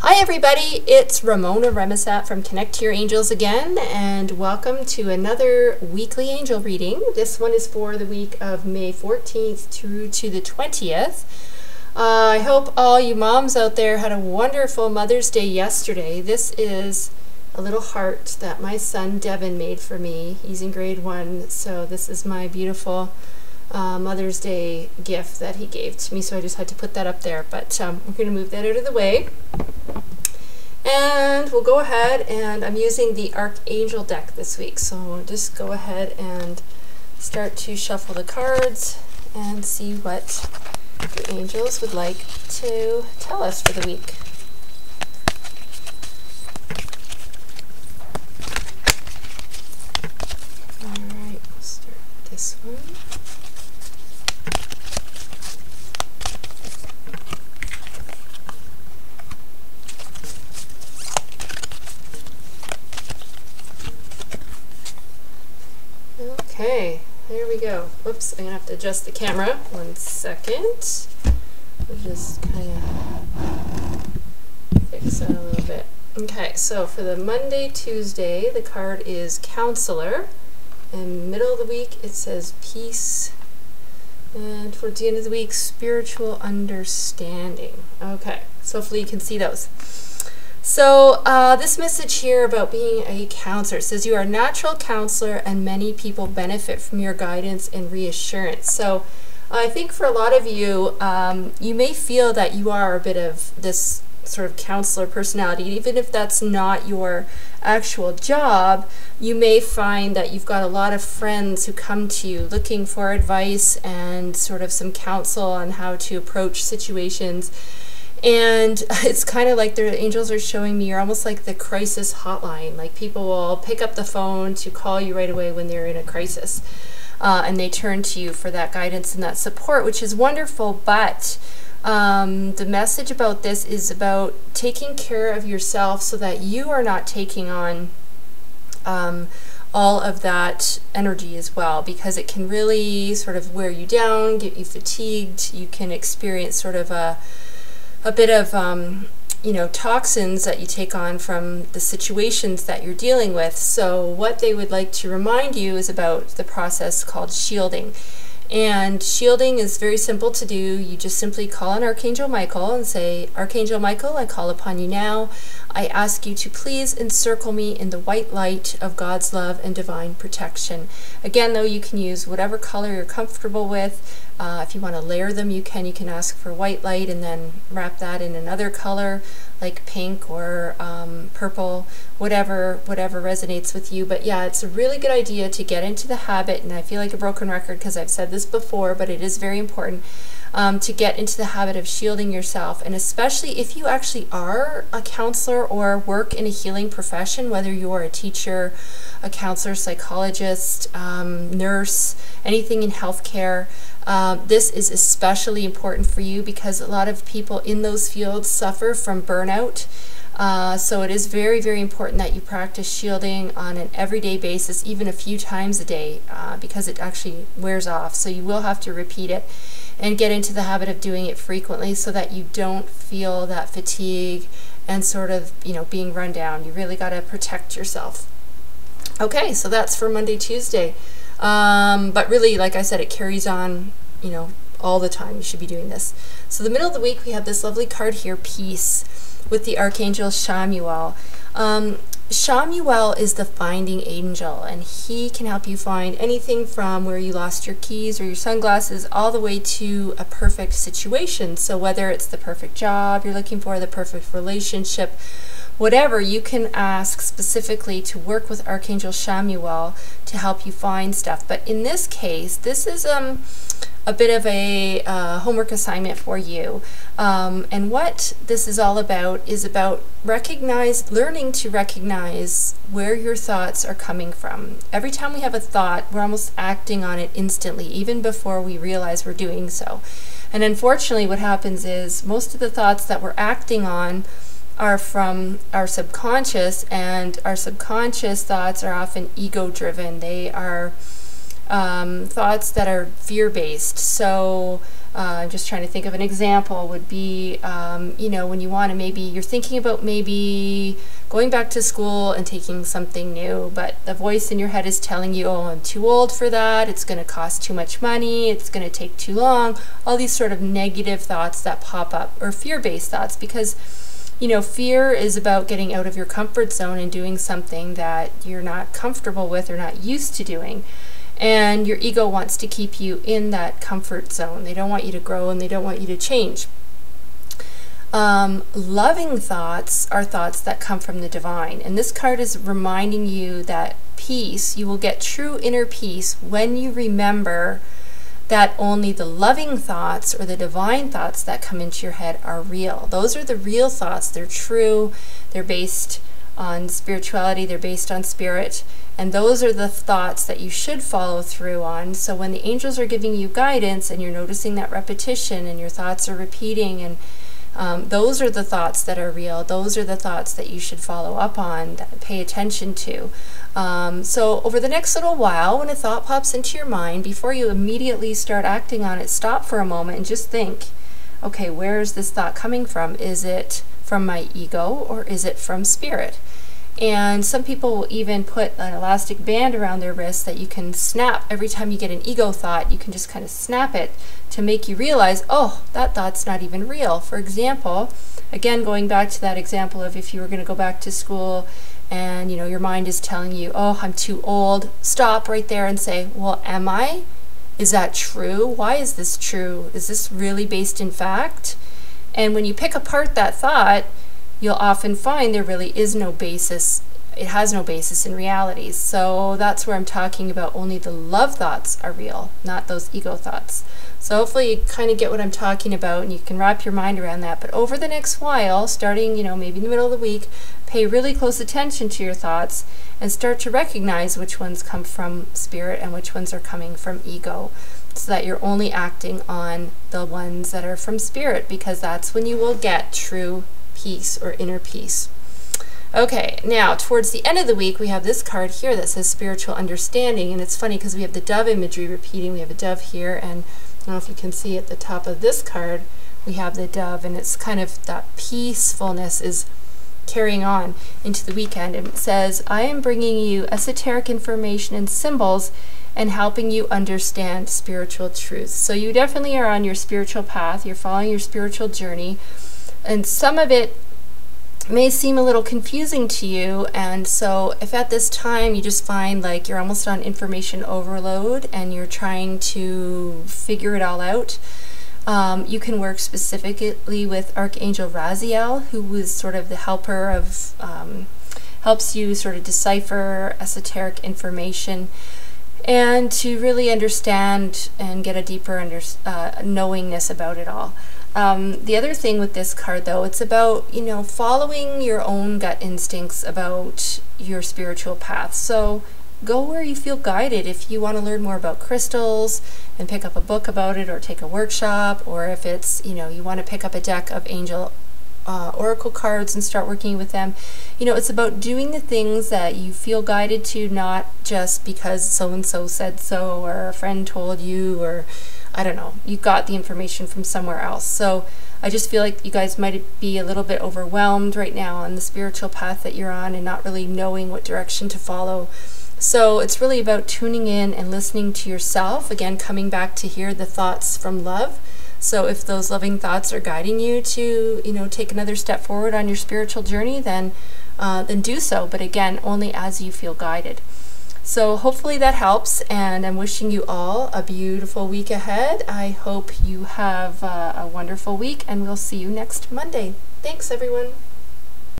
Hi everybody, it's Ramona Remisat from Connect to Your Angels again, and welcome to another weekly angel reading. This one is for the week of May 14th through to the 20th. I hope all you moms out there had a wonderful Mother's Day yesterday. This is a little heart that my son Devin made for me. He's in grade 1, so this is my beautiful Mother's Day gift that he gave to me, so I just had to put that up there. But we're going to move that out of the way. And we'll go ahead, and I'm using the Archangel deck this week, so we'll just go ahead and start to shuffle the cards and see what the angels would like to tell us for the week. Alright, we'll start with this one. Okay, there we go. Whoops, I'm going to have to adjust the camera. 1 second. We'll just kind of fix that a little bit. Okay, so for the Monday, Tuesday, the card is Counselor. And middle of the week, it says Peace. And towards the end of the week, Spiritual Understanding. Okay, so hopefully you can see those. So this message here about being a counselor says you are a natural counselor and many people benefit from your guidance and reassurance. So I think for a lot of you, you may feel that you are a bit of this sort of counselor personality. Even if that's not your actual job, you may find that you've got a lot of friends who come to you looking for advice and sort of some counsel on how to approach situations. And it's kind of like the angels are showing me you're almost like the crisis hotline. Like people will pick up the phone to call you right away when they're in a crisis. And they turn to you for that guidance and that support, which is wonderful. But the message about this is about taking care of yourself so that you are not taking on all of that energy as well, because it can really sort of wear you down, get you fatigued. You can experience sort of a bit of, toxins that you take on from the situations that you're dealing with. So what they would like to remind you is about the process called shielding. And shielding is very simple to do. You just simply call on Archangel Michael and say, Archangel Michael, I call upon you now. I ask you to please encircle me in the white light of God's love and divine protection. Again, though, you can use whatever color you're comfortable with. If you want to layer them, you can. You can ask for white light and then wrap that in another color, like pink or purple, whatever resonates with you. But yeah, it's a really good idea to get into the habit, and I feel like a broken record because I've said this before, but it is very important to get into the habit of shielding yourself. And especially if you actually are a counselor or work in a healing profession, whether you're a teacher, a counselor, psychologist, nurse, anything in healthcare, this is especially important for you because a lot of people in those fields suffer from burnout. So it is very, very important that you practice shielding on an everyday basis, even a few times a day, because it actually wears off. So you will have to repeat it and get into the habit of doing it frequently so that you don't feel that fatigue and sort of, being run down. You really got to protect yourself. Okay, so that's for Monday, Tuesday. But really, like I said, it carries on, all the time. You should be doing this. So the middle of the week, we have this lovely card here, Peace, with the Archangel Chamuel. Chamuel is the finding angel, and he can help you find anything from where you lost your keys or your sunglasses all the way to a perfect situation. So whether it's the perfect job you're looking for, the perfect relationship, whatever, you can ask specifically to work with Archangel Chamuel to help you find stuff. But in this case, this is a bit of a homework assignment for you. And what this is all about is about learning to recognize where your thoughts are coming from. Every time we have a thought, we're almost acting on it instantly, even before we realize we're doing so. And unfortunately, what happens is most of the thoughts that we're acting on are from our subconscious, and our subconscious thoughts are often ego-driven. They are thoughts that are fear-based. So I'm just trying to think of an example, would be, you know, when you want to, maybe you're thinking about maybe going back to school and taking something new, but the voice in your head is telling you, oh, I'm too old for that, it's going to cost too much money, it's going to take too long, all these sort of negative thoughts that pop up, or fear-based thoughts, because, you know, fear is about getting out of your comfort zone and doing something that you're not comfortable with or not used to doing. And your ego wants to keep you in that comfort zone. They don't want you to grow and they don't want you to change. Loving thoughts are thoughts that come from the divine. And this card is reminding you that peace, you will get true inner peace when you remember that only the loving thoughts or the divine thoughts that come into your head are real. Those are the real thoughts. They're true. They're based on spirituality. They're based on spirit. And those are the thoughts that you should follow through on. So when the angels are giving you guidance and you're noticing that repetition and your thoughts are repeating, and those are the thoughts that are real. Those are the thoughts that you should follow up on, pay attention to. So over the next little while, when a thought pops into your mind, before you immediately start acting on it, stop for a moment and just think, okay, where is this thought coming from? Is it from my ego or is it from spirit? And some people will even put an elastic band around their wrist that you can snap every time you get an ego thought. You can just kind of snap it to make you realize, oh, that thought's not even real. For example, again, going back to that example of if you were going to go back to school and, you know, your mind is telling you, oh, I'm too old, stop right there and say, well, am I? Is that true? Why is this true? Is this really based in fact? And when you pick apart that thought, you'll often find there really is no basis. It has no basis in reality. So that's where I'm talking about only the love thoughts are real, not those ego thoughts. So hopefully you kind of get what I'm talking about and you can wrap your mind around that. But over the next while, starting, you know, maybe in the middle of the week, pay really close attention to your thoughts and start to recognize which ones come from spirit and which ones are coming from ego, so that you're only acting on the ones that are from spirit, because that's when you will get true peace or inner peace. Okay, now towards the end of the week we have this card here that says spiritual understanding, and it's funny because we have the dove imagery repeating. We have a dove here, and I don't know if you can see at the top of this card we have the dove, and it's kind of that peacefulness is carrying on into the weekend. And it says, I am bringing you esoteric information and symbols and helping you understand spiritual truth. So you definitely are on your spiritual path. You're following your spiritual journey, and some of it may seem a little confusing to you. And so if at this time you just find like you're almost on information overload and you're trying to figure it all out, you can work specifically with Archangel Raziel, who is sort of the helper of, helps you sort of decipher esoteric information and to really understand and get a deeper knowingness about it all. The other thing with this card, though, it's about, you know, following your own gut instincts about your spiritual path. So go where you feel guided. If you want to learn more about crystals and pick up a book about it or take a workshop, or if it's, you know, you want to pick up a deck of angel oracle cards and start working with them, you know, it's about doing the things that you feel guided to, not just because so-and-so said so or a friend told you, or I don't know, you got the information from somewhere else. So I just feel like you guys might be a little bit overwhelmed right now on the spiritual path that you're on and not really knowing what direction to follow. So it's really about tuning in and listening to yourself, again, coming back to hear the thoughts from love. So if those loving thoughts are guiding you to, you know, take another step forward on your spiritual journey, then do so. But again, only as you feel guided. So hopefully that helps, and I'm wishing you all a beautiful week ahead. I hope you have a wonderful week, and we'll see you next Monday. Thanks, everyone.